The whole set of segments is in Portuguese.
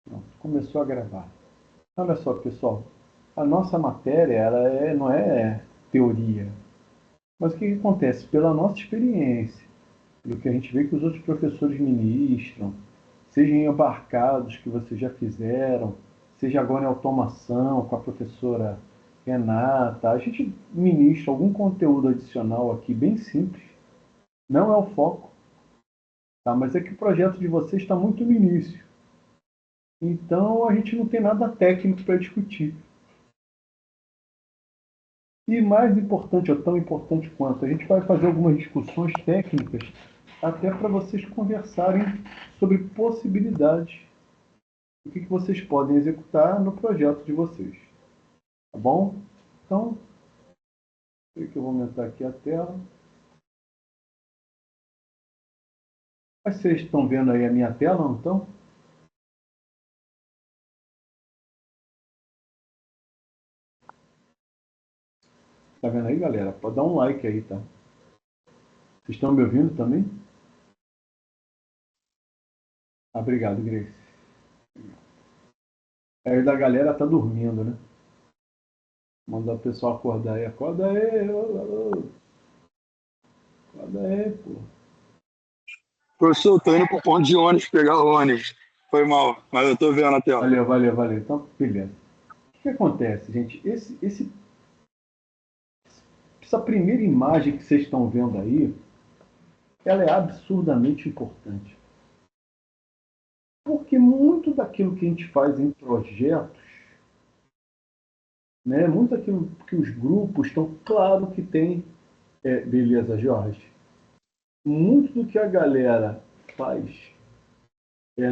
Pronto, começou a gravar. Olha só, pessoal, a nossa matéria não é teoria, mas o que acontece? Pela nossa experiência, pelo que a gente vê que os outros professores ministram, seja em embarcados que vocês já fizeram, seja agora em automação com a professora Renata, a gente ministra algum conteúdo adicional aqui bem simples, não é o foco, tá? Mas é que o projeto de vocês está muito no início. Então a gente não tem nada técnico para discutir. E mais importante, ou tão importante quanto, a gente vai fazer algumas discussões técnicas até para vocês conversarem sobre possibilidades do que vocês podem executar no projeto de vocês. Tá bom? Então, eu vou aumentar aqui a tela. Vocês estão vendo aí a minha tela, não estão? Tá vendo aí, galera? Pode dar um like aí, tá? Vocês estão me ouvindo também? Ah, obrigado, Grace. Aí da galera tá dormindo, né? Mandar o pessoal acordar aí. Acorda aí, ô, ô. Acorda aí, pô. Professor, eu tô indo pro ponto de ônibus pegar o ônibus. Foi mal, mas eu tô vendo a tela. Valeu, valeu, valeu. Então, beleza. O que acontece, gente? Essa primeira imagem que vocês estão vendo aí, ela é absurdamente importante. Porque muito daquilo que a gente faz em projetos, né, muito daquilo que os grupos estão, claro que tem, beleza, Jorge, muito do que a galera faz é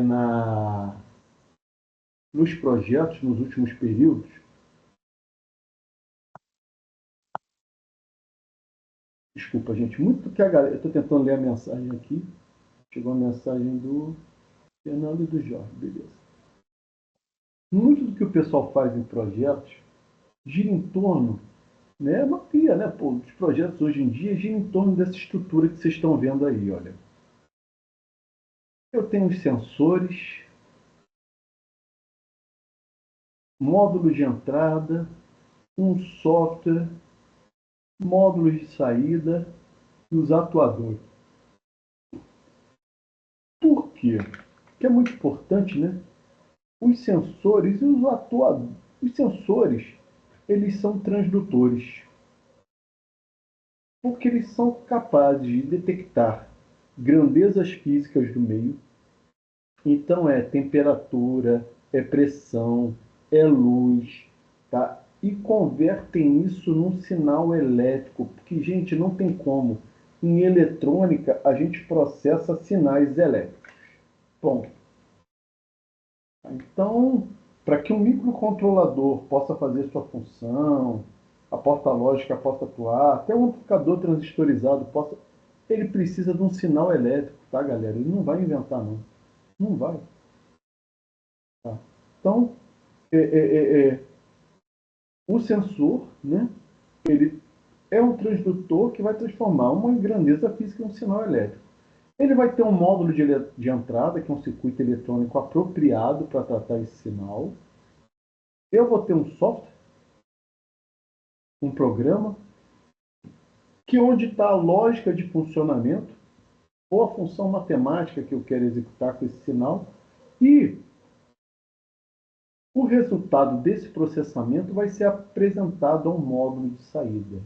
nos projetos, nos últimos períodos. Desculpa, gente, muito do que a galera. Eu estou tentando ler a mensagem aqui. Chegou a mensagem do Fernando e do Jorge, beleza. Muito do que o pessoal faz em projetos gira em torno, né, uma pia, né, pô, os projetos hoje em dia giram em torno dessa estrutura que vocês estão vendo aí, olha. Eu tenho os sensores, módulos de entrada, um software, módulos de saída e os atuadores. Por quê? Porque é muito importante, né? Os sensores e os atuadores. Os sensores, eles são transdutores, porque eles são capazes de detectar grandezas físicas do meio. Então é temperatura, é pressão, é luz, tá? E convertem isso num sinal elétrico, porque, gente, não tem como. Em eletrônica, a gente processa sinais elétricos. Bom, então, para que um microcontrolador possa fazer sua função, a porta lógica possa atuar, até um amplificador transistorizado possa, ele precisa de um sinal elétrico, tá, galera? Ele não vai inventar, não. Não vai. Tá? Então, é, é, é, o sensor, né, ele é um transdutor que vai transformar uma grandeza física em um sinal elétrico. Ele vai ter um módulo de entrada, que é um circuito eletrônico apropriado para tratar esse sinal. Eu vou ter um software, um programa, que onde está a lógica de funcionamento, ou a função matemática que eu quero executar com esse sinal, e o resultado desse processamento vai ser apresentado a um módulo de saída.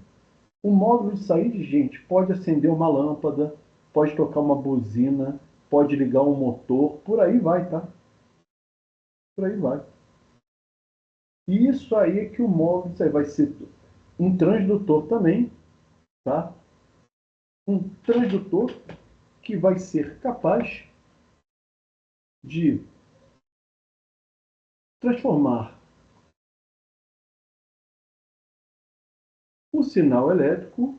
O módulo de saída, gente, pode acender uma lâmpada, pode tocar uma buzina, pode ligar um motor, por aí vai, tá? Por aí vai. E isso aí é que o módulo isso aí vai ser um transdutor também, tá? Um transdutor que vai ser capaz de transformar o sinal elétrico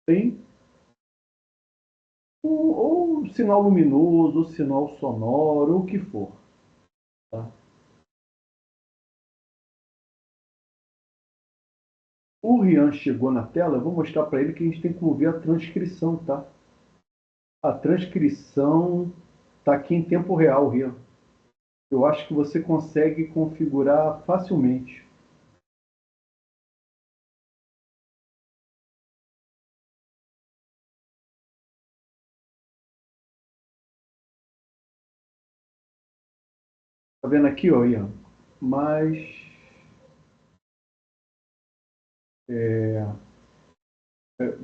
em ou sinal luminoso, ou sinal sonoro, o que for. Tá? O Rian chegou na tela, eu vou mostrar para ele que a gente tem que ouvir a transcrição, tá? A transcrição está aqui em tempo real, Rian. Eu acho que você consegue configurar facilmente. Tá vendo aqui, ó, Ian? Mas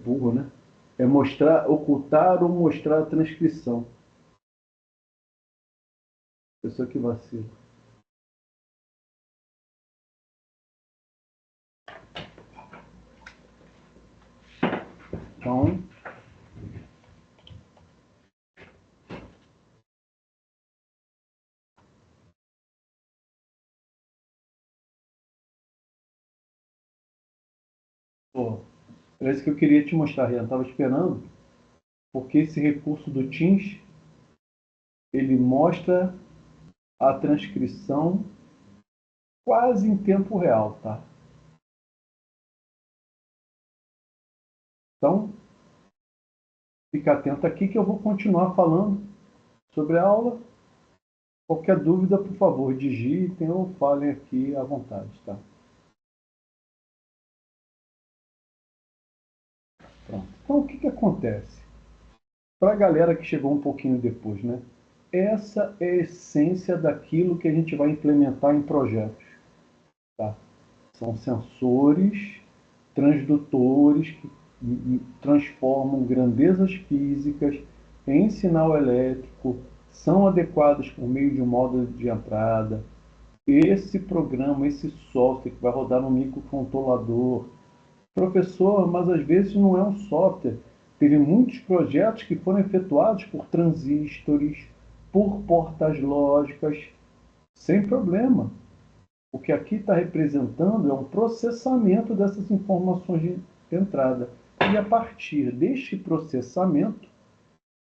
burro, né? É mostrar, ocultar ou mostrar a transcrição. Pessoa que vacila. Então, pô, era isso que eu queria te mostrar, Rian. Estava esperando, porque esse recurso do Teams, ele mostra a transcrição quase em tempo real, tá? Então, fica atento aqui que eu vou continuar falando sobre a aula. Qualquer dúvida, por favor, digitem ou falem aqui à vontade, tá? Pronto. Então, o que que acontece? Para a galera que chegou um pouquinho depois, né? Essa é a essência daquilo que a gente vai implementar em projetos, tá? São sensores transdutores que transformam grandezas físicas em sinal elétrico, são adequados por meio de um módulo de entrada. Esse programa, esse software que vai rodar no microcontrolador. Professor, mas às vezes não é um software. Teve muitos projetos que foram efetuados por transistores, por portas lógicas, sem problema. O que aqui está representando é um processamento dessas informações de entrada. E a partir deste processamento,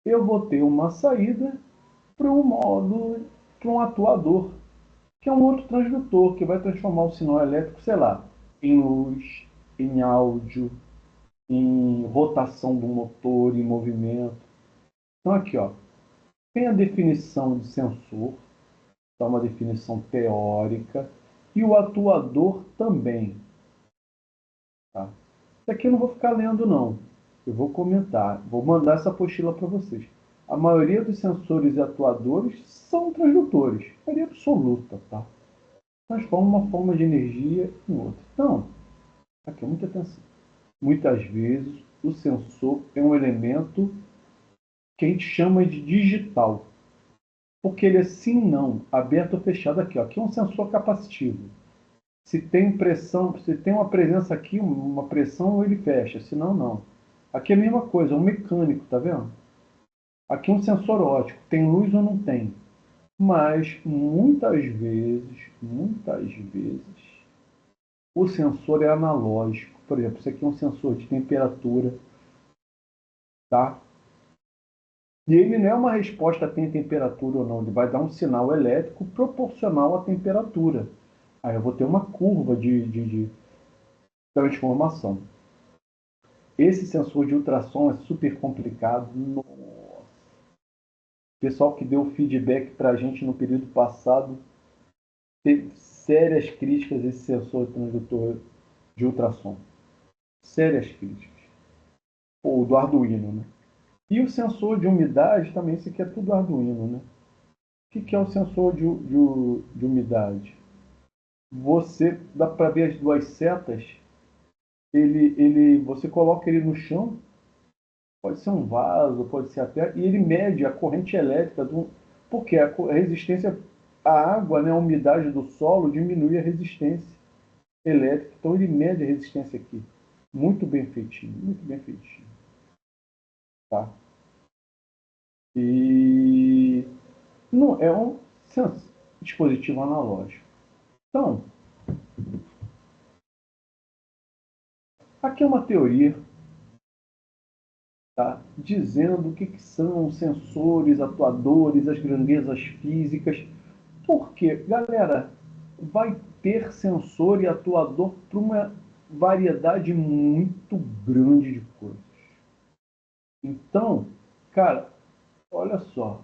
eu vou ter uma saída para um módulo, para um atuador, que é um outro transdutor, que vai transformar o sinal elétrico, sei lá, em luz, em áudio, em rotação do motor, em movimento. Então aqui, ó, tem a definição de sensor, tá, uma definição teórica, e o atuador também. Tá? Isso aqui eu não vou ficar lendo, não. Eu vou comentar, vou mandar essa apostila para vocês. A maioria dos sensores e atuadores são transdutores, maioria absoluta, tá? Transforma uma forma de energia em outra. Então, aqui, muita atenção. Muitas vezes, o sensor é um elemento que a gente chama de digital, porque ele é sim, não, aberto ou fechado aqui. Ó. Aqui é um sensor capacitivo. Se tem pressão, se tem uma presença aqui, uma pressão, ele fecha, senão não. Aqui é a mesma coisa, é um mecânico, tá vendo? Aqui é um sensor óptico, tem luz ou não tem. Mas muitas vezes, o sensor é analógico. Por exemplo, isso aqui é um sensor de temperatura, tá? E ele não é uma resposta a tem temperatura ou não, ele vai dar um sinal elétrico proporcional à temperatura. Aí eu vou ter uma curva de transformação. Esse sensor de ultrassom é super complicado. Nossa. O pessoal que deu feedback para a gente no período passado teve sérias críticas a esse sensor transdutor de ultrassom. Sérias críticas. Ou do Arduino, né? E o sensor de umidade também, esse aqui é tudo Arduino, né? O que é o sensor de umidade? Você dá para ver as duas setas. Você coloca ele no chão, pode ser um vaso, pode ser até, e ele mede a corrente elétrica porque a resistência à água, né, a umidade do solo diminui a resistência elétrica. Então ele mede a resistência aqui. Muito bem feitinho, muito bem feitinho. Tá? E não é um dispositivo analógico. Então, aqui é uma teoria, tá? Dizendo o que são sensores, atuadores, as grandezas físicas. Porque, galera, vai ter sensor e atuador para uma variedade muito grande de coisas. Então, cara, Olha só,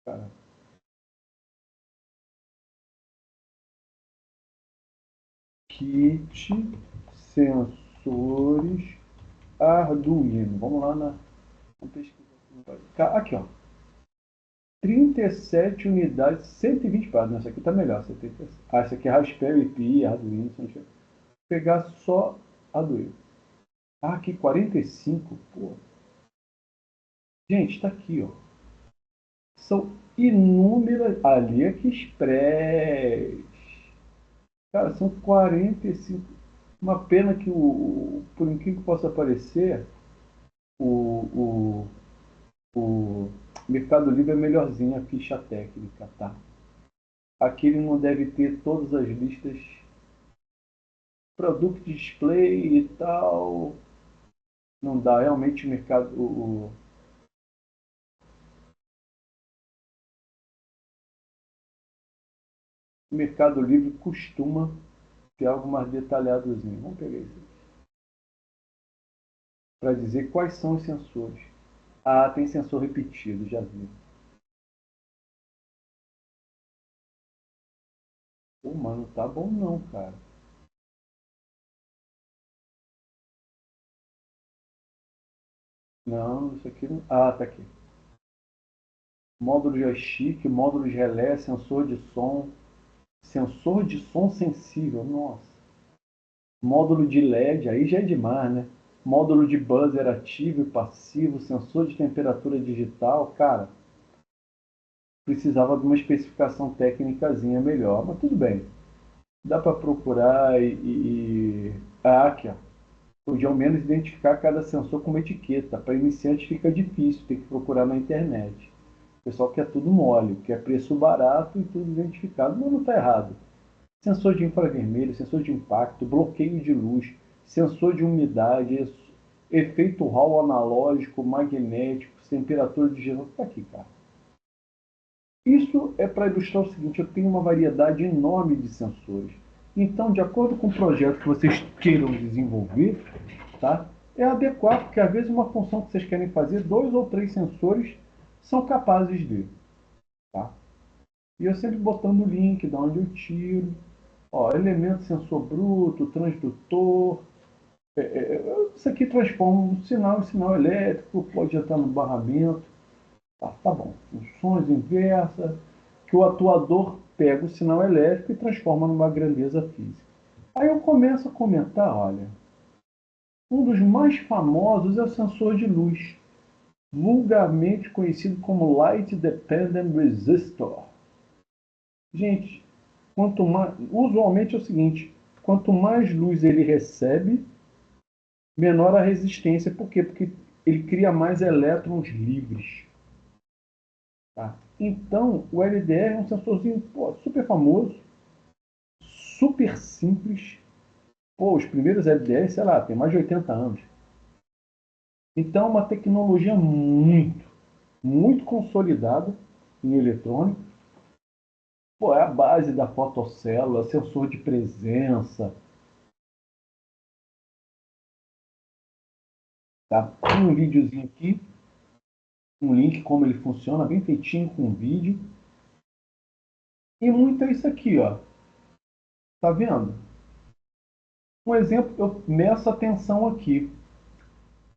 cara. Kit sensores Arduino. Vamos lá na pesquisa. Aqui, ó. 37 unidades, 120 páginas. Essa aqui tá melhor. 77. Ah, essa aqui é Raspberry Pi, Arduino. Vou pegar só Arduino. Ah, aqui 45. Pô. Gente, tá aqui, ó. São inúmeras. AliExpress. Cara, são 45. Uma pena que por incrível que possa parecer, o, o Mercado Livre é melhorzinho a ficha técnica, tá? Aqui ele não deve ter todas as listas, product display e tal. Não dá, realmente o mercado, o Mercado Livre costuma ter algo mais detalhadozinho. Vamos pegar isso para dizer quais são os sensores. Ah, tem sensor repetido, já vi. Pô, mano, tá bom não, cara. Não, isso aqui não. Ah, tá aqui. Módulo joystick, módulo de relé, sensor de som sensível, nossa. Módulo de LED, aí já é demais, né? Módulo de buzzer ativo e passivo, sensor de temperatura digital, cara, precisava de uma especificação técnicazinha melhor, mas tudo bem. Dá para procurar Ah, aqui, ó. Podia ao menos identificar cada sensor com uma etiqueta. Para iniciante fica difícil, tem que procurar na internet. O pessoal quer tudo mole, quer preço barato e tudo identificado, mas não está errado. Sensor de infravermelho, sensor de impacto, bloqueio de luz, sensor de umidade, efeito Hall analógico, magnético, temperatura digital. Está aqui, cara. Isso é para ilustrar o seguinte: eu tenho uma variedade enorme de sensores. Então, de acordo com o projeto que vocês queiram desenvolver, tá? É adequar, porque às vezes uma função que vocês querem fazer, 2 ou 3 sensores são capazes de. Tá? E eu sempre botando o link de onde eu tiro. Ó, elemento sensor bruto, transdutor. Isso aqui transforma um sinal em sinal elétrico, pode entrar no barramento. Tá bom. Funções inversas, que o atuador pega o sinal elétrico e transforma numa grandeza física. Aí eu começo a comentar, olha, um dos mais famosos é o sensor de luz, vulgarmente conhecido como Light Dependent Resistor. Gente, quanto mais, usualmente é o seguinte, quanto mais luz ele recebe, menor a resistência. Por quê? Porque ele cria mais elétrons livres. Tá? Então, o LDR é um sensorzinho super famoso, super simples. Pô, os primeiros LDR, sei lá, tem mais de 80 anos. Então, é uma tecnologia muito consolidada em eletrônica. Pô, é a base da fotocélula, sensor de presença. Tá? Tem um videozinho aqui, um link como ele funciona, bem feitinho com vídeo. E muito é isso aqui, ó. Tá vendo? Um exemplo, eu meço a tensão aqui.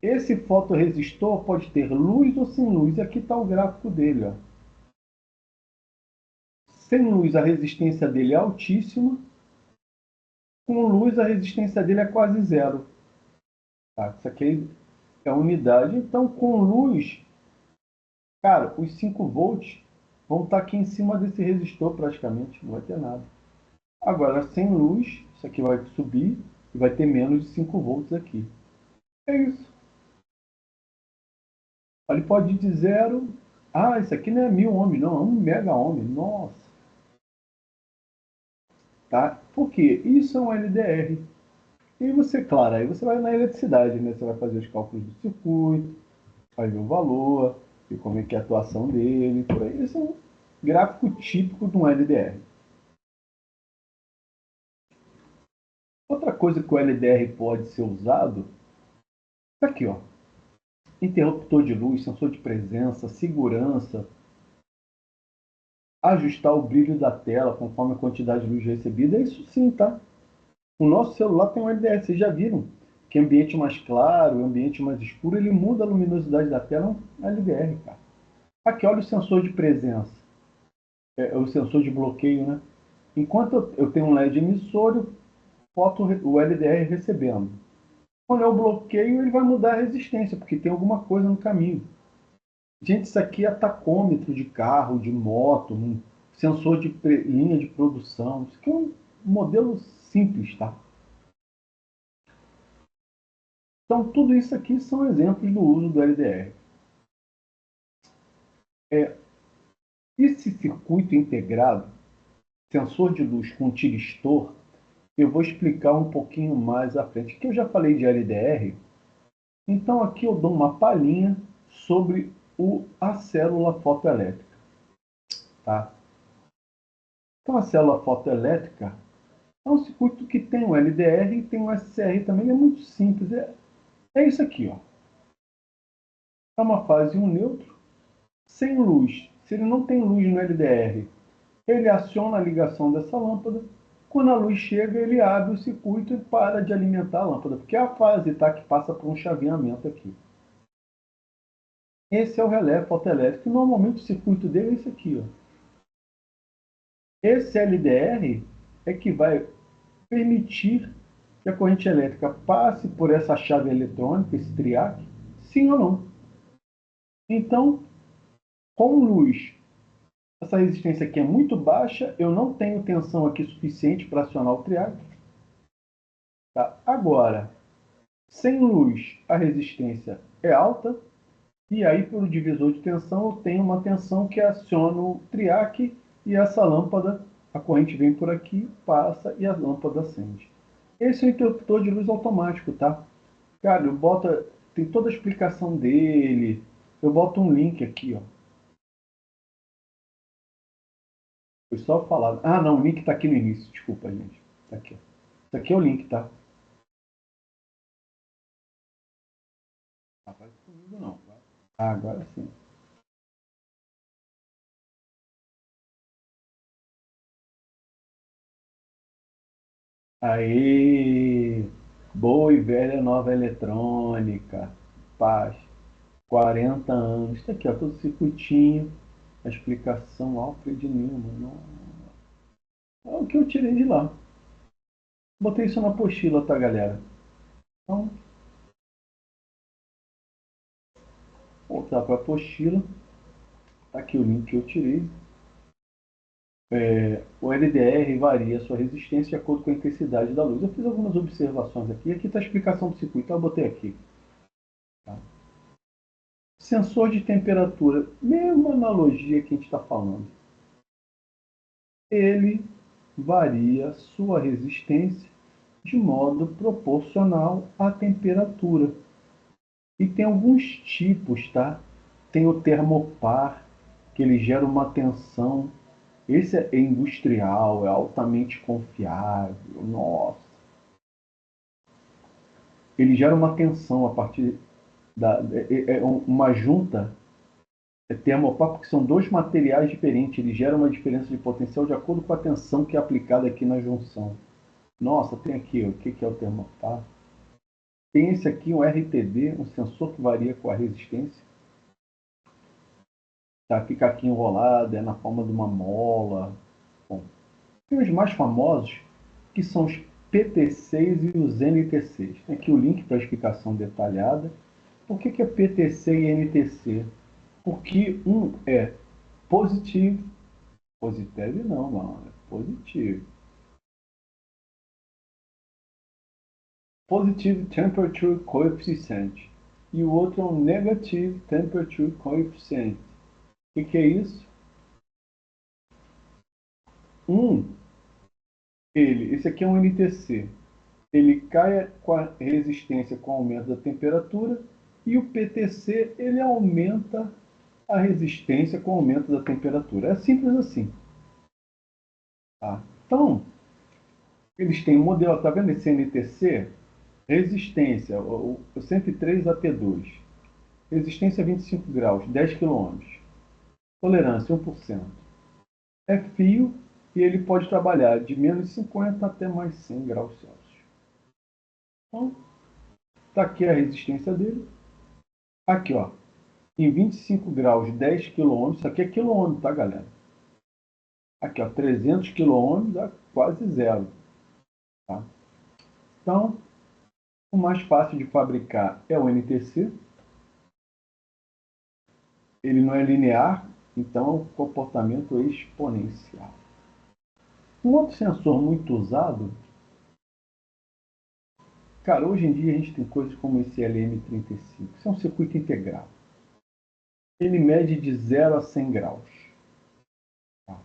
Esse fotoresistor pode ter luz ou sem luz. E aqui está o gráfico dele, ó. Sem luz, a resistência dele é altíssima. Com luz, a resistência dele é quase zero. Tá? Isso aqui é a unidade. Então, com luz, cara, os 5 volts vão estar aqui em cima desse resistor praticamente. Não vai ter nada. Agora, sem luz, isso aqui vai subir e vai ter menos de 5 volts aqui. É isso. Ele pode ir de zero. Ah, isso aqui não é 1000 ohms, não, é 1 mega-ohm. Nossa. Tá? Por quê? Isso é um LDR. E você, claro, aí você vai na eletricidade, né? Você vai fazer os cálculos do circuito, vai ver o valor, ver como é que é a atuação dele, por aí. Esse é um gráfico típico de um LDR. Outra coisa que o LDR pode ser usado, tá aqui, ó. interruptor de luz, sensor de presença, segurança, ajustar o brilho da tela conforme a quantidade de luz recebida, é isso sim, tá? O nosso celular tem um LDR, vocês já viram que ambiente mais claro, ambiente mais escuro, ele muda a luminosidade da tela, é um LDR, cara. Aqui, olha o sensor de presença, o sensor de bloqueio, né? Enquanto eu tenho um LED emissor, eu boto o LDR recebendo. Quando eu bloqueio, ele vai mudar a resistência, porque tem alguma coisa no caminho. Gente, isso aqui é tacômetro de carro, de moto, um sensor de linha de produção. Isso aqui é um modelo simples, tá? Então, tudo isso aqui são exemplos do uso do LDR. Esse circuito integrado, sensor de luz com tiristor, eu vou explicar um pouquinho mais à frente. Que eu já falei de LDR, então aqui eu dou uma palhinha sobre a célula fotoelétrica. Tá? Então, a célula fotoelétrica é um circuito que tem o LDR e tem o SCR também. É muito simples. É isso aqui. Ó. É uma fase e um neutro sem luz. Se ele não tem luz no LDR, ele aciona a ligação dessa lâmpada. Quando a luz chega, ele abre o circuito e para de alimentar a lâmpada, porque é a fase tá, que passa por um chaveamento aqui. Esse é o relé fotoelétrico. Normalmente o circuito dele é esse aqui. Ó. Esse LDR é que vai permitir que a corrente elétrica passe por essa chave eletrônica, esse triac, sim ou não. Então, com luz, essa resistência aqui é muito baixa, eu não tenho tensão aqui suficiente para acionar o triac. Tá? Agora, sem luz, a resistência é alta, e aí, pelo divisor de tensão, eu tenho uma tensão que aciona o triac e essa lâmpada, a corrente vem por aqui, passa e a lâmpada acende. Esse é o interruptor de luz automático, tá? Cara, tem toda a explicação dele. Eu boto um link aqui, ó. Foi só falar. Ah, não, o link está aqui no início. Desculpa, gente. Tá aqui, ó. Isso aqui é o link, tá? Ah, vai comigo não. Ah, agora sim. Aê! Boa e velha nova eletrônica. Paz. 40 anos. Está aqui, ó. Todo circuitinho. A explicação Alfred Newman. É o que eu tirei de lá. Botei isso na apostila, tá, galera? Então, voltar para a apostila. Tá aqui o link que eu tirei. O LDR varia sua resistência de acordo com a intensidade da luz. Eu fiz algumas observações aqui. Aqui está a explicação do circuito. Eu botei aqui. Tá? Sensor de temperatura. Mesma analogia que a gente está falando. Ele varia sua resistência de modo proporcional à temperatura. E tem alguns tipos, tá? Tem o termopar, que ele gera uma tensão. Esse é industrial, é altamente confiável. Nossa. Ele gera uma tensão a partir uma junta termopar, porque são dois materiais diferentes. Ele gera uma diferença de potencial de acordo com a tensão que é aplicada aqui na junção. Nossa, tem aqui o que é o termopar. Tem esse aqui, um RTD, um sensor que varia com a resistência. Tá? Fica aqui enrolado, é na forma de uma mola. Bom, tem os mais famosos, que são os PTCs e os NTCs. Tem aqui o link para a explicação detalhada. Por que é PTC e NTC? Porque um é positivo, positivo não, é positivo. Positive Temperature Coefficient. E o outro é um Negative Temperature Coefficient. O que é isso? Um, esse aqui é um NTC. Ele cai com a resistência com o aumento da temperatura e o PTC ele aumenta a resistência com o aumento da temperatura. É simples assim. Tá? Então, eles têm um modelo, tá vendo esse NTC? Resistência, o 103 AT2. Resistência 25 graus, 10 kΩ. Tolerância 1%. É fio e ele pode trabalhar de menos 50 até mais 100 graus Celsius. Então, está aqui a resistência dele. Aqui, ó, em 25 graus, 10 kΩ. Isso aqui é quilômetro, tá, galera? Aqui, ó, 300 kΩ dá quase zero. Tá? Então, o mais fácil de fabricar é o NTC. Ele não é linear, então é um comportamento exponencial. Um outro sensor muito usado, cara, hoje em dia a gente tem coisas como esse LM35. Isso é um circuito integrado. Ele mede de 0 a 100 graus. Tá?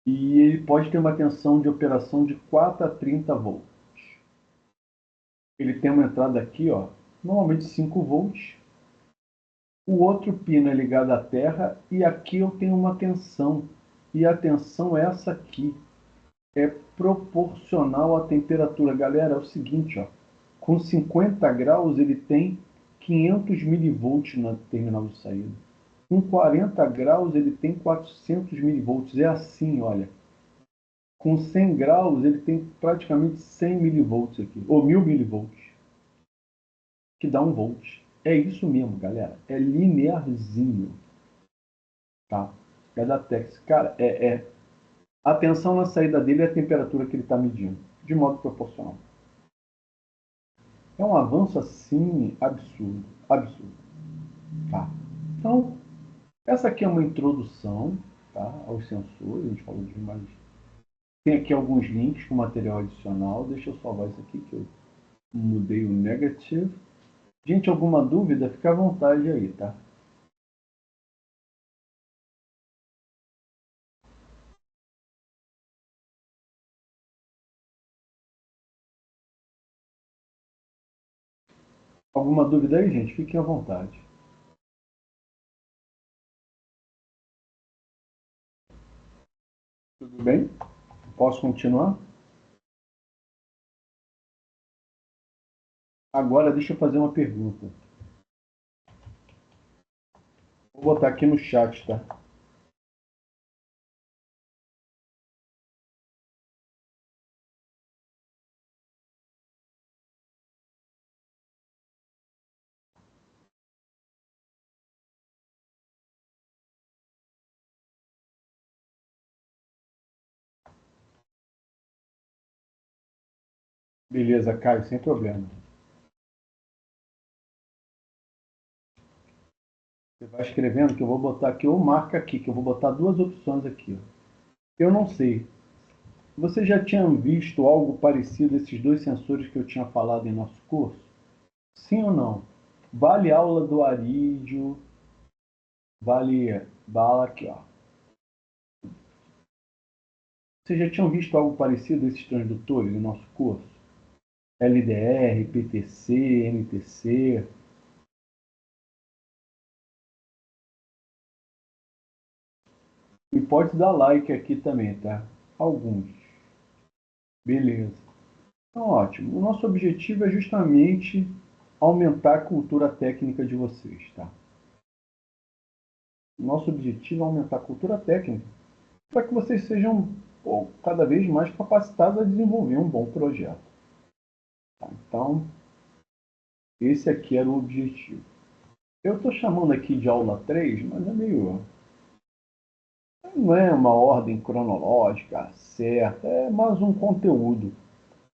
E ele pode ter uma tensão de operação de 4 a 30 volts. Ele tem uma entrada aqui, ó, normalmente 5 volts. O outro pino é ligado à terra e aqui eu tenho uma tensão. E a tensão é essa aqui. É proporcional à temperatura. Galera, é o seguinte, ó. Com 50 graus ele tem 500 milivolts na terminal de saída. Com 40 graus ele tem 400 milivolts. É assim, olha. Com 100 graus ele tem praticamente 100 milivolts aqui. Ou 1000 milivolts. Que dá 1 volt. É isso mesmo, galera. É linearzinho. Tá? É da Tex. Cara, a tensão na saída dele é a temperatura que ele está medindo. De modo proporcional. É um avanço assim absurdo, absurdo. Tá? Então, essa aqui é uma introdução, tá, aos sensores, a gente falou de mais. Tem aqui alguns links com material adicional, deixa eu salvar isso aqui que eu mudei o negative. Gente, alguma dúvida, fica à vontade aí, tá? Alguma dúvida aí, gente? Fiquem à vontade. Tudo bem? Posso continuar? Agora deixa eu fazer uma pergunta. Vou botar aqui no chat, tá? Beleza, Caio, sem problema. Você vai escrevendo que eu vou botar aqui, ou marca aqui, que eu vou botar duas opções aqui. Eu não sei. Você já tinha visto algo parecido a esses dois sensores que eu tinha falado em nosso curso? Sim ou não? Vale aula do Arídio, vale bala aqui, ó. Vocês já tinham visto algo parecido a esses transdutores em nosso curso? LDR, PTC, NTC. E pode dar like aqui também, tá? Alguns. Beleza. Então, ótimo. O nosso objetivo é justamente aumentar a cultura técnica de vocês, tá? O nosso objetivo é aumentar a cultura técnica para que vocês sejam cada vez mais capacitados a desenvolver um bom projeto. Tá? Então, esse aqui era o objetivo. Eu estou chamando aqui de aula 3, mas é meio. Não é uma ordem cronológica certa, é mais um conteúdo,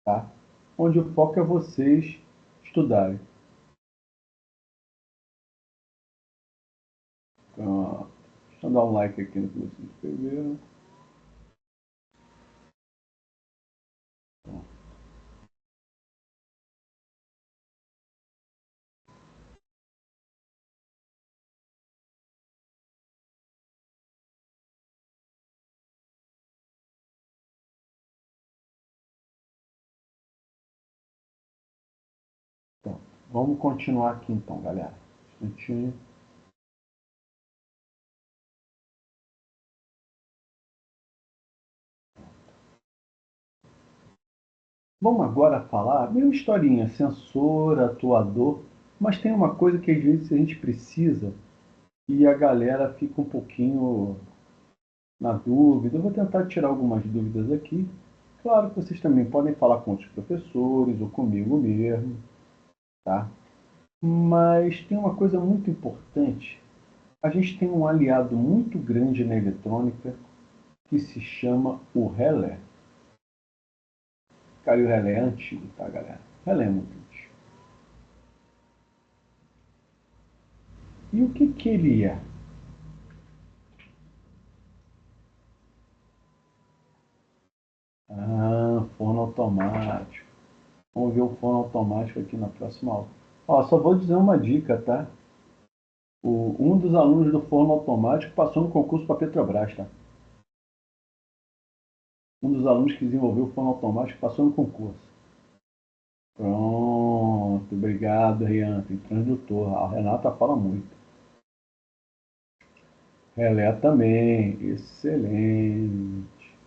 tá? Onde o foco é vocês estudarem. Então, deixa eu dar um like aqui no que vocês escreveram. Então, vamos continuar aqui então, galera. Um instantinho. Vamos agora falar, meio historinha, sensor, atuador. Mas tem uma coisa que às vezes a gente precisa e a galera fica um pouquinho na dúvida. Eu vou tentar tirar algumas dúvidas aqui. Claro que vocês também podem falar com outros professores ou comigo mesmo, tá? Mas tem uma coisa muito importante. A gente tem um aliado muito grande na eletrônica que se chama o relé. Cara, e o relé é antigo, tá, galera? O relé é muito antigo. E o que ele é? Ah, forno automático. Vamos ver o forno automático aqui na próxima aula. Ó, só vou dizer uma dica, tá? Um dos alunos do forno automático passou no concurso para a Petrobras, tá? Um dos alunos que desenvolveu o forno automático passou no concurso. Pronto, obrigado, Rian. Tem transdutor. A Renata fala muito. Relé também. Excelente.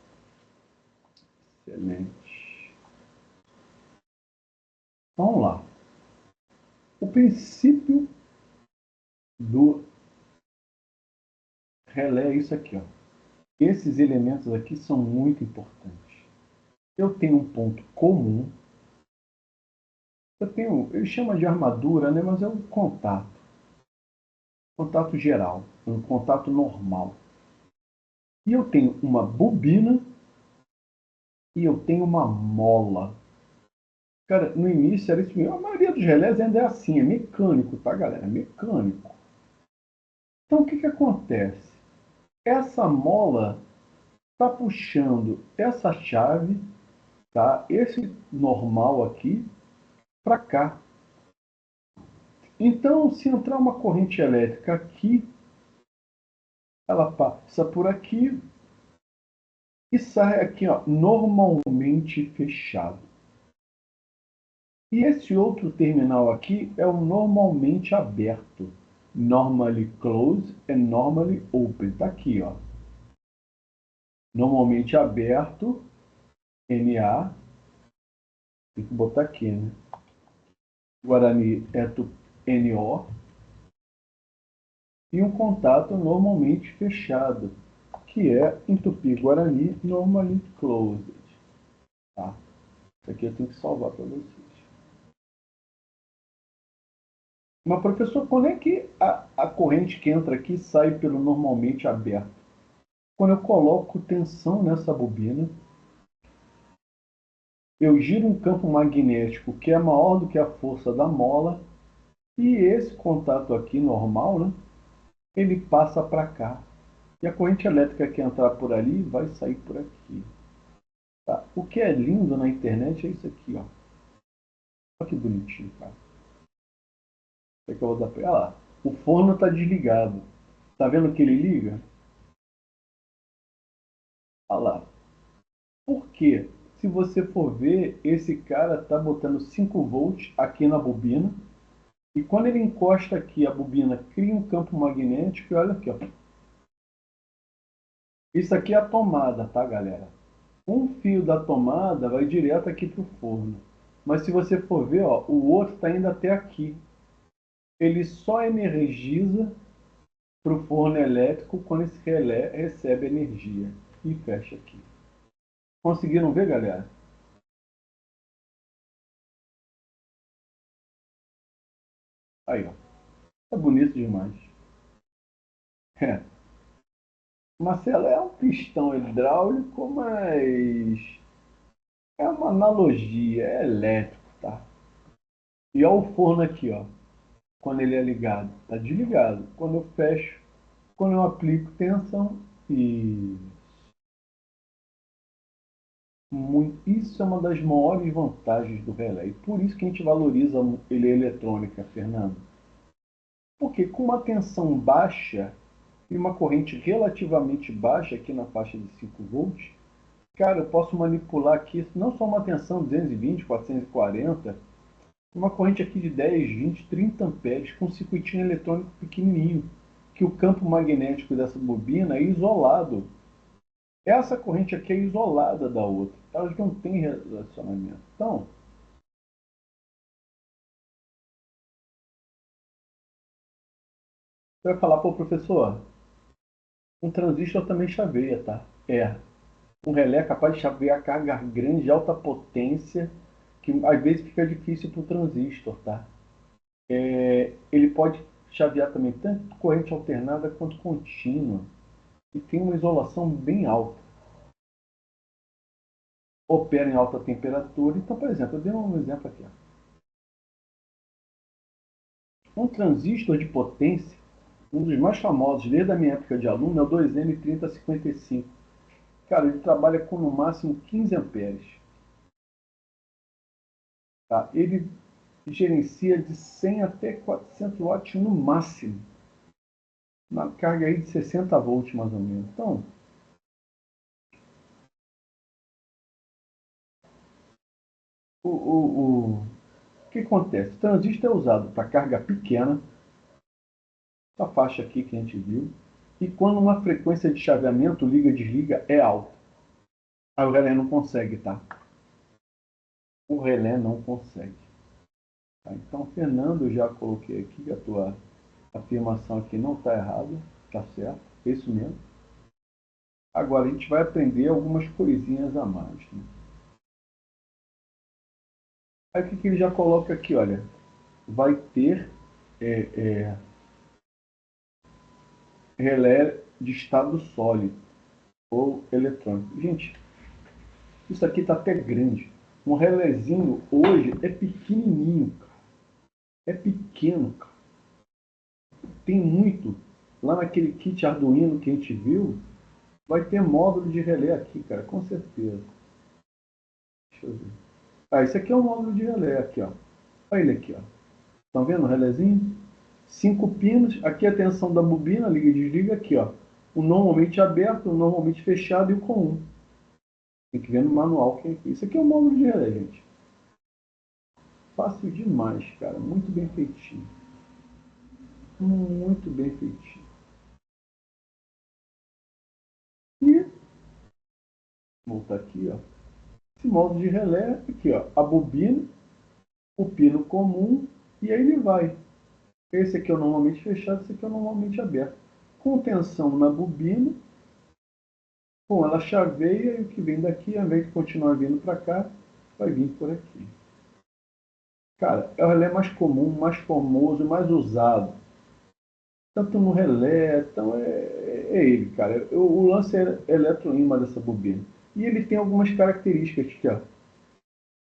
Excelente. Vamos lá. O princípio do relé é isso aqui, ó. Esses elementos aqui são muito importantes. Eu tenho um ponto comum. Ele chama de armadura, né? Mas é um contato. Contato geral, um contato normal. E eu tenho uma bobina e eu tenho uma mola. Cara, no início era isso mesmo. A maioria dos relés ainda é assim, é mecânico, tá, galera? É mecânico. Então, o que que acontece? Essa mola está puxando essa chave, tá? Esse normal aqui, para cá. Então, se entrar uma corrente elétrica aqui, ela passa por aqui e sai aqui, ó, normalmente fechado. E esse outro terminal aqui é o normalmente aberto. Normally closed and normally open. Está aqui, ó. Normalmente aberto, NA. Tem que botar aqui, né? Guarani é NO. E um contato normalmente fechado, que é em Tupi-Guarani normally closed. Tá? Isso aqui eu tenho que salvar para vocês. Mas, professor, quando é que a corrente que entra aqui sai pelo normalmente aberto? Quando eu coloco tensão nessa bobina, eu giro um campo magnético que é maior do que a força da mola, e esse contato aqui normal, né, ele passa para cá. E a corrente elétrica que entrar por ali vai sair por aqui. Tá? O que é lindo na internet é isso aqui, ó. Olha que bonitinho, cara. Isso aqui eu vou dar pra... Olha lá. O forno está desligado. Tá vendo que ele liga? Olha lá. Por quê? Se você for ver, esse cara está botando 5 volts aqui na bobina. E quando ele encosta aqui, a bobina cria um campo magnético. E olha aqui, ó. Isso aqui é a tomada, tá, galera? Um fio da tomada vai direto aqui para o forno. Mas se você for ver, ó, o outro está indo até aqui. Ele só energiza para o forno elétrico quando esse relé recebe energia. E fecha aqui. Conseguiram ver, galera? Aí, ó. Tá bonito demais. É. Marcelo, é um pistão hidráulico, mas é uma analogia, é elétrico, tá? E olha o forno aqui, ó. Quando ele é ligado, tá desligado. Quando eu fecho, quando eu aplico tensão, e isso é uma das maiores vantagens do relé. E por isso que a gente valoriza ele eletrônica, Fernando. Porque com uma tensão baixa e uma corrente relativamente baixa aqui na faixa de 5 volts, cara, eu posso manipular aqui não só uma tensão 220, 440, uma corrente aqui de 10, 20, 30 amperes com um circuitinho eletrônico pequenininho, que o campo magnético dessa bobina é isolado. Essa corrente aqui é isolada da outra. Elas não têm relacionamento. Então, Você vai falar, pô, professor, um transistor também chaveia, tá? É. Um relé é capaz de chavear carga grande de alta potência, que às vezes fica difícil para o transistor, tá? Ele pode chavear também tanto corrente alternada quanto contínua. E tem uma isolação bem alta. Opera em alta temperatura. Então, por exemplo, eu dei um exemplo aqui. Ó. Um transistor de potência, um dos mais famosos desde a minha época de aluno, é o 2M3055. Cara, ele trabalha com no máximo 15 amperes. Tá? Ele gerencia de 100 até 400 watts no máximo. Na carga aí de 60 volts mais ou menos. Então, o que acontece? O transistor é usado para carga pequena, a faixa aqui que a gente viu, e quando uma frequência de chaveamento liga-desliga é alta. Aí o relé não consegue, tá? O relé não consegue. Tá? Então, Fernando, eu já coloquei aqui, a tua afirmação aqui não está errada, tá certo, é isso mesmo. Agora a gente vai aprender algumas coisinhas a mais. Né? Aí o que ele já coloca aqui, olha, vai ter é, é, relé de estado sólido ou eletrônico. Gente, isso aqui está até grande. Um relézinho hoje é pequenininho, cara. É pequeno, cara. Tem muito. Lá naquele kit Arduino que a gente viu, vai ter módulo de relé aqui, cara, com certeza. Deixa eu ver. Ah, esse aqui é um módulo de relé aqui, ó. Olha ele aqui, ó. Estão vendo o relézinho? 5 pinos. Aqui a tensão da bobina, liga e desliga aqui, ó. O normalmente aberto, o normalmente fechado e o comum. Tem que ver no manual que é aqui. Isso aqui é um módulo de relé, gente. Fácil demais, cara. Muito bem feitinho. Muito bem feitinho. E, voltar aqui, ó. Esse módulo de relé, aqui, ó. A bobina, o pino comum, e aí ele vai. Esse aqui é o normalmente fechado, esse aqui é o normalmente aberto. Com tensão na bobina, bom, ela chaveia e o que vem daqui, ao invés de continuar vindo para cá, vai vir por aqui. Cara, é o relé mais comum, mais famoso, mais usado. Tanto no relé, então é ele, cara. O lance é eletroímã dessa bobina. E ele tem algumas características aqui, ó.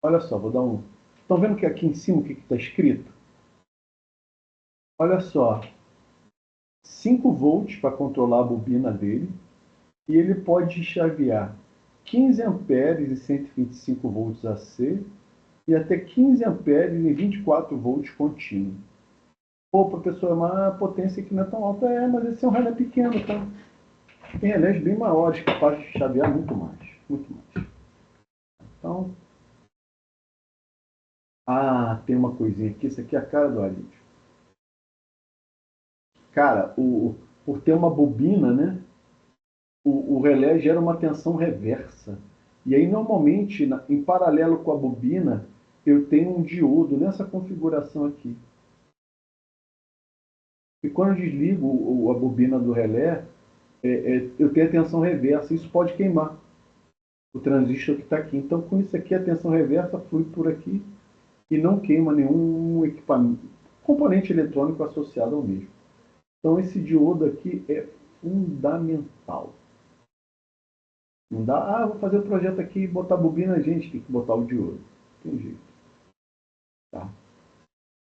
Olha só, vou dar um. Estão vendo que aqui em cima o que está escrito? Olha só, 5 volts para controlar a bobina dele. E ele pode chavear 15 amperes e 125 volts AC e até 15 amperes e 24 volts contínuo. Pô, professor, mas a potência aqui não é tão alta. É, mas esse é um relé pequeno, tá? Tem relés bem maiores, capazes de chavear muito mais. Muito mais. Então, tem uma coisinha aqui. Isso aqui é a cara do alívio. Cara, por ter uma bobina, né? O relé gera uma tensão reversa. E aí, normalmente, em paralelo com a bobina, eu tenho um diodo nessa configuração aqui. E quando eu desligo a bobina do relé, eu tenho a tensão reversa. Isso pode queimar o transistor que está aqui. Então, com isso aqui, a tensão reversa flui por aqui e não queima nenhum equipamento, componente eletrônico associado ao mesmo. Então, esse diodo aqui é fundamental. Não dá, vou fazer o projeto aqui e botar a bobina, gente, tem que botar o diodo. Tem jeito. Tá?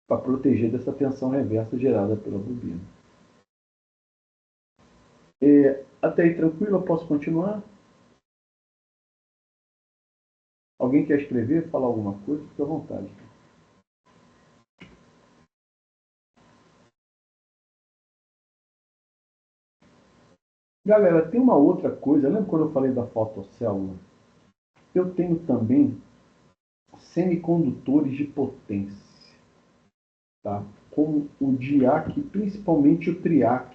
Para proteger dessa tensão reversa gerada pela bobina. Até aí tranquilo, eu posso continuar? Alguém quer escrever, falar alguma coisa? Fique à vontade. Galera, tem uma outra coisa. Lembra quando eu falei da fotocélula? Eu tenho também semicondutores de potência, tá? Como o DIAC, principalmente o TRIAC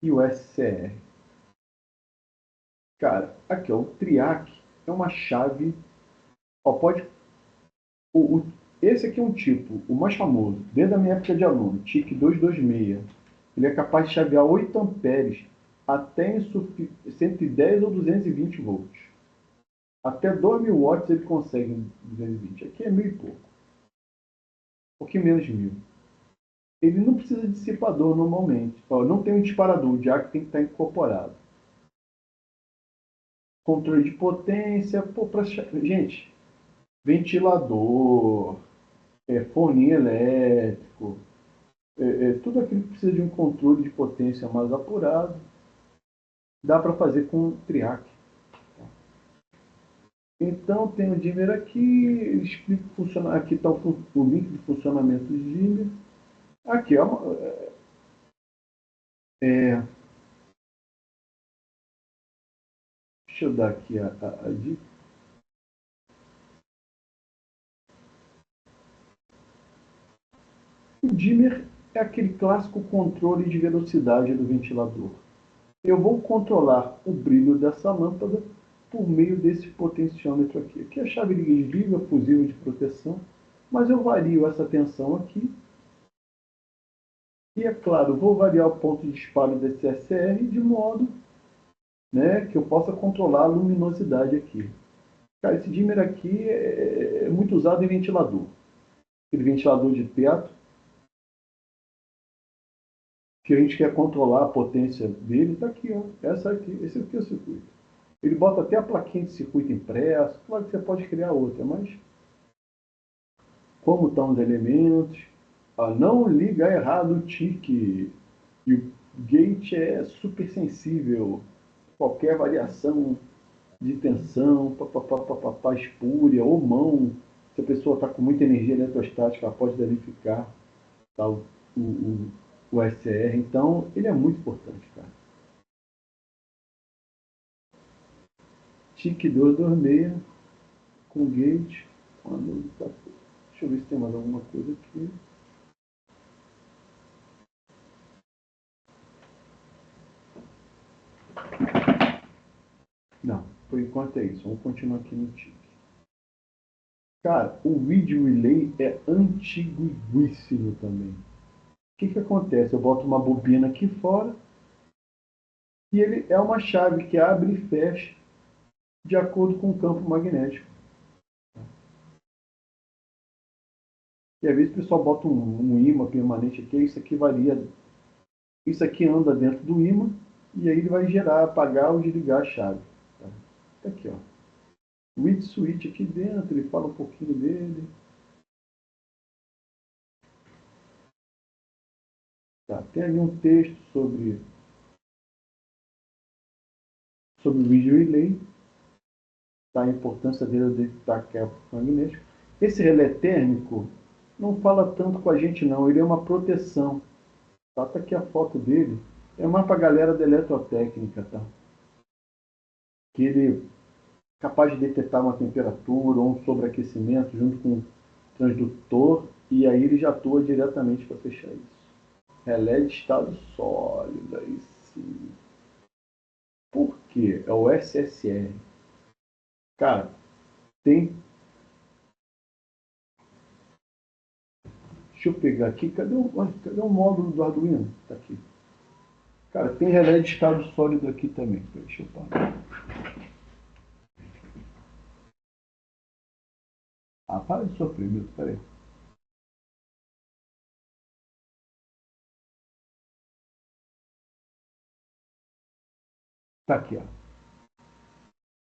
e o SCR. Cara, aqui ó, o TRIAC é uma chave. Ó, pode. O, o, esse aqui é um tipo, o mais famoso, desde a minha época de aluno, TIC 226. Ele é capaz de chavear 8 amperes até em 110 ou 220 volts. Até 2.000 watts ele consegue em 220. Aqui é 1.000 e pouco. Um pouquinho menos de 1.000. Ele não precisa de dissipador normalmente. Não tem um disparador, o jack tem que estar incorporado. Controle de potência, gente, ventilador, forninho elétrico, tudo aquilo que precisa de um controle de potência mais apurado, dá para fazer com triac. Então tem o dimmer aqui, ele explica funcionar. Aqui está o link de funcionamento do dimmer. Aqui deixa eu dar aqui a dica. O dimmer é aquele clássico controle de velocidade do ventilador. Eu vou controlar o brilho dessa lâmpada por meio desse potenciômetro aqui. Aqui é a chave de desliga, fusível de proteção, mas eu vario essa tensão aqui. E, é claro, vou variar o ponto de disparo desse SR de modo, né, que eu possa controlar a luminosidade aqui. Cara, esse dimmer aqui é muito usado em ventilador. Aquele ventilador de teto, que a gente quer controlar a potência dele, está aqui, ó. Esse aqui é o circuito. Ele bota até a plaquinha de circuito impresso. Claro que você pode criar outra, mas como estão os elementos, não liga errado o tique. E o gate é super sensível. Qualquer variação de tensão, espúria ou mão, se a pessoa está com muita energia eletrostática, ela pode danificar, tá, o SR. Então, ele é muito importante, cara. TIC 226 com gate. Quando tá... Deixa eu ver se tem mais alguma coisa aqui. Não, por enquanto é isso. Vamos continuar aqui no TIC. Cara, o vídeo relay é antiguíssimo também. O que acontece? Eu boto uma bobina aqui fora e ele é uma chave que abre e fecha de acordo com o campo magnético. E às vezes o pessoal bota um ímã permanente aqui, isso aqui varia. Isso aqui anda dentro do ímã e aí ele vai gerar, apagar ou desligar a chave. Tá aqui, ó. Read switch aqui dentro, ele fala um pouquinho dele. Tá, tem ali um texto sobre o vídeo relay, tá, a importância dele detectar campo magnético. Esse relé térmico não fala tanto com a gente não, ele é uma proteção. Tá aqui a foto dele. É mais para a galera da eletrotécnica, tá? Que ele é capaz de detectar uma temperatura ou um sobreaquecimento junto com o transdutor e aí ele já atua diretamente para fechar isso. Relé de estado sólido, aí sim. Por quê? É o SSR. Cara, tem... Deixa eu pegar aqui. Cadê o módulo do Arduino? Tá aqui. Cara, tem relé de estado sólido aqui também. Deixa eu parar. Para de sofrer, meu. Peraí. Tá aqui, ó.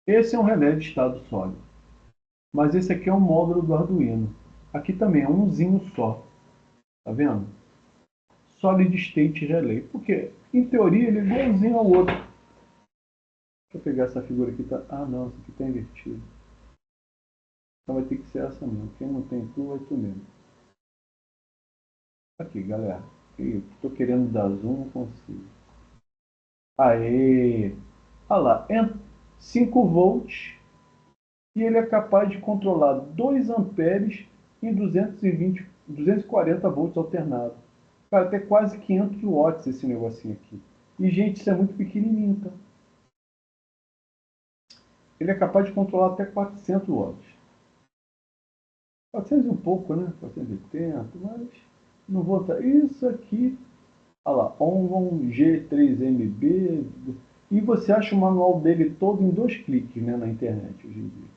Esse é um relé de estado sólido. Mas esse aqui é um módulo do Arduino. Aqui também é umzinho só. Tá vendo? Solid State Relay. Porque, em teoria, ele é igualzinho ao outro. Deixa eu pegar essa figura aqui. Tá... Ah, não. Essa aqui está invertida. Então vai ter que ser essa mesmo. Quem não tem tu, vai tu mesmo. Aqui, galera. Estou querendo dar zoom, não consigo. Aê! Olha lá. 5 volts. E ele é capaz de controlar 2 amperes em 240 volts alternado. Cara, até quase 500 watts esse negocinho aqui. E, gente, isso é muito pequenininho, tá? Ele é capaz de controlar até 400 watts. 400 e um pouco, né? 480, mas não vou estar. Isso aqui Olha lá, Onvon G3MB. E você acha o manual dele todo em 2 cliques, né, na internet hoje em dia.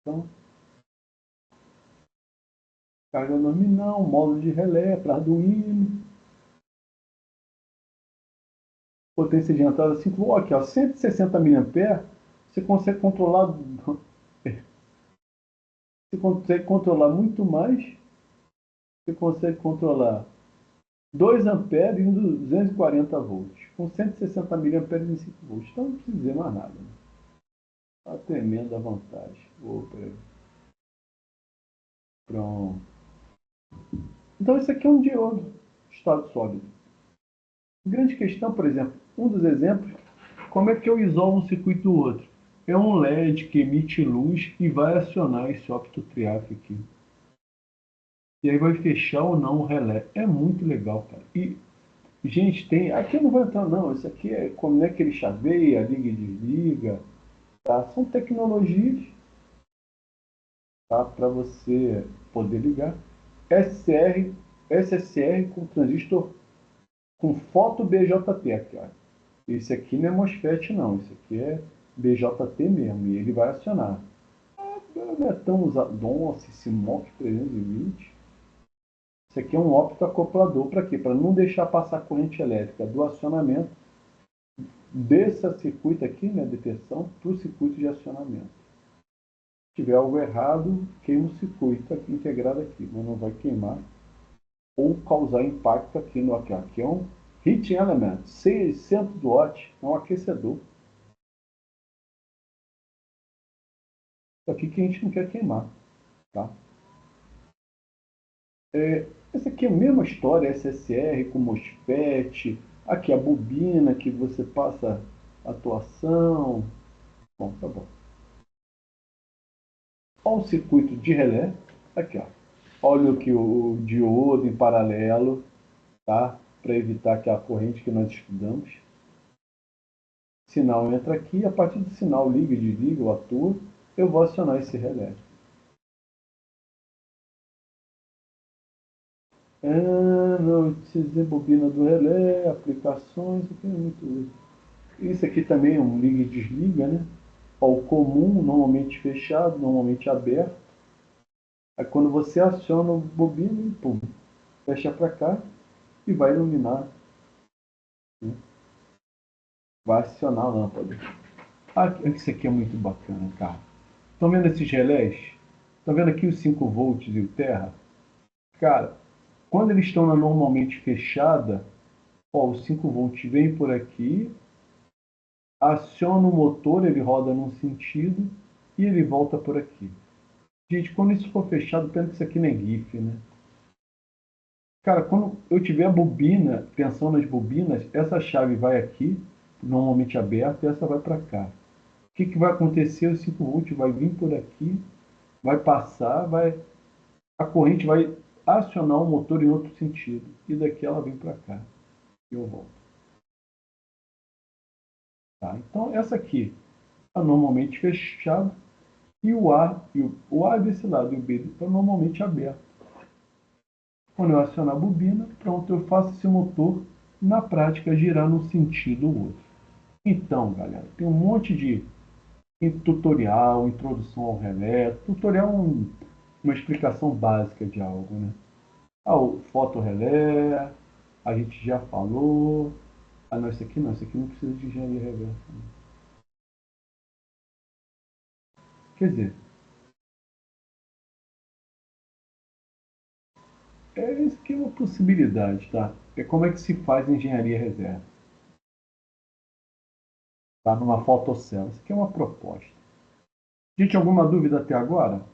Então, carga nominal, módulo de relé para Arduino, potência de entrada 5 volts. Aqui, ó, 160 mA, você consegue controlar, você consegue controlar muito mais. Você consegue controlar 2 amperes em 240 volts, com 160 miliamperes em 5 volts. Então não precisa dizer mais nada. Né? Uma tremenda vantagem. Opa, pronto. Então isso aqui é um diodo, estado sólido. Grande questão, por exemplo, um dos exemplos, como é que eu isolo um circuito do outro? É um LED que emite luz e vai acionar esse optotriaf aqui. E aí vai fechar ou não o relé. É muito legal, cara. E, gente, tem... Aqui eu não vou entrar, não. Isso aqui é como é que ele chaveia, liga e desliga. Tá? São tecnologias, tá? Para você poder ligar. SSR, SSR com transistor com foto BJT aqui, ó. Esse aqui não é MOSFET, não. Esse aqui é BJT mesmo. E ele vai acionar. Não é tão usado. Nossa, esse MOC 320. Isso aqui é um optoacoplador para quê? Para não deixar passar corrente elétrica do acionamento desse circuito aqui, né, detecção, para o circuito de acionamento. Se tiver algo errado, queima o circuito aqui, integrado aqui, mas não vai queimar ou causar impacto aqui no aqui. Aqui é um heating element, 600 watts, é um aquecedor. Isso aqui que a gente não quer queimar, tá? Essa aqui é a mesma história, SSR com MOSFET, aqui a bobina que você passa atuação. Bom, tá bom. Olha o circuito de relé, aqui ó. Olha aqui o diodo em paralelo, tá? Para evitar aquela corrente que nós estudamos. Sinal entra aqui, a partir do sinal liga e desliga ou atua, eu vou acionar esse relé. Não, precisa bobina do relé, aplicações, isso aqui é muito útil. Isso aqui também é um liga e desliga, né? Ó, o comum, normalmente fechado, normalmente aberto. Aí quando você aciona o bobina, pum, fecha para cá e vai iluminar, né? Vai acionar a lâmpada. Ah, isso aqui é muito bacana, cara. Estão vendo esses relés? Estão vendo aqui os 5 volts e o terra? Cara, quando eles estão na normalmente fechada, ó, os 5 volts vem por aqui, aciona o motor, ele roda num sentido e ele volta por aqui. Gente, quando isso for fechado, pensa que isso aqui não é GIF, né? Cara, quando eu tiver a bobina, tensão nas bobinas, essa chave vai aqui, normalmente aberta, e essa vai para cá. O que vai acontecer? O 5 volts vai vir por aqui, vai passar, a corrente vai acionar o motor em outro sentido. E daqui ela vem para cá. E eu volto. Tá? Então, essa aqui está normalmente fechada. E o A desse lado e o B está normalmente aberto. Quando eu acionar a bobina, pronto, eu faço esse motor, na prática, girar num sentido ou outro. Então, galera, tem um monte de tutorial, introdução ao relé. Tutorial é uma explicação básica de algo, né? Ah, o fotorrelé, a gente já falou. Ah, não, esse aqui não precisa de engenharia reversa. Não. Quer dizer, isso aqui é uma possibilidade, tá? É como é que se faz engenharia reversa, tá? Numa fotocell. Isso aqui é uma proposta. Gente, alguma dúvida até agora?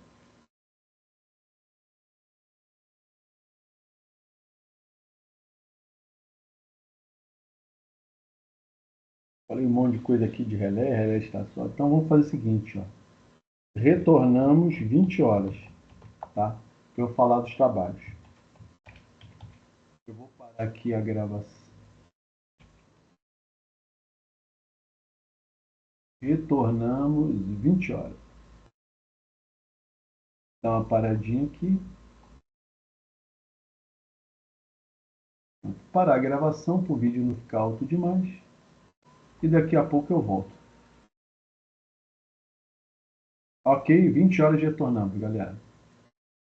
Falei um monte de coisa aqui de relé estação. Então vamos fazer o seguinte, ó. Retornamos 20 horas, tá? Para eu falar dos trabalhos. Eu vou parar aqui a gravação. Retornamos 20 horas. Dá uma paradinha aqui. Parar a gravação para o vídeo não ficar alto demais. E daqui a pouco eu volto. Ok, 20 horas retornando, galera.